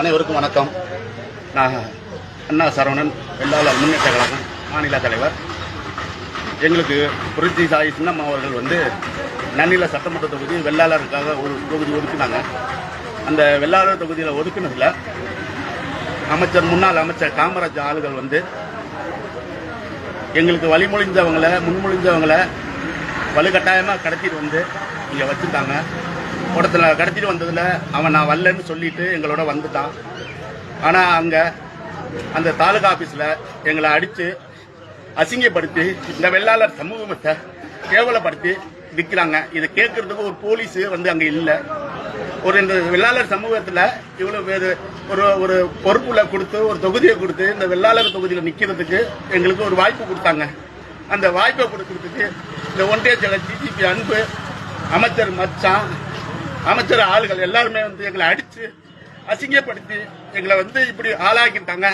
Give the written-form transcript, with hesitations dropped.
அனைவருக்கும் வணக்கம். நான் அண்ணா சரவணன், வெள்ளாளர் முன்னேற்ற கழகம் மாநில தலைவர். எங்களுக்கு புரட்சி சாய் சின்னம்மா அவர்கள் நன்னில சட்டமன்ற தொகுதி வெள்ளாளருக்காக ஒரு தொகுதி ஒதுக்கினாங்க. அந்த வெள்ளாளர் தொகுதியில் ஒதுக்கினதில் முன்னாள் அமைச்சர் காமராஜ் ஆளுகள் எங்களுக்கு முன்மொழிஞ்சவங்களை வலுக்கட்டாயமாக கடத்திட்டு இங்கே வச்சுட்டாங்க. கூடத்தில் கடத்திட்டு வந்ததில் அவன் நான் வரலன்னு சொல்லிட்டு எங்களோட வந்துட்டான். ஆனால் அங்கே அந்த தாலுகா ஆஃபீஸில் எங்களை அடித்து அசிங்கப்படுத்தி இந்த வெள்ளாளர் சமூகத்தை கேவலப்படுத்தி விற்கிறாங்க. இதை கேட்கறதுக்கு ஒரு போலீஸு அங்கே இல்லை. இந்த வெள்ளாளர் சமூகத்தில் இவ்வளோ பேர் ஒரு பொறுப்புல கொடுத்து ஒரு தொகுதியை கொடுத்து இந்த வெள்ளாளர் தொகுதியில் நிற்கிறதுக்கு எங்களுக்கு ஒரு வாய்ப்பு கொடுத்தாங்க. அந்த வாய்ப்பை கொடுக்கறதுக்கு இந்த ஒன்றிய செயலர் டிஜிபி அன்பு, அமைச்சர் மச்சான், அமைச்சர் ஆளுகள் எல்லாருமே எங்களை அடித்து அசிங்கப்படுத்தி எங்களை இப்படி ஆளாக்கிட்டாங்க.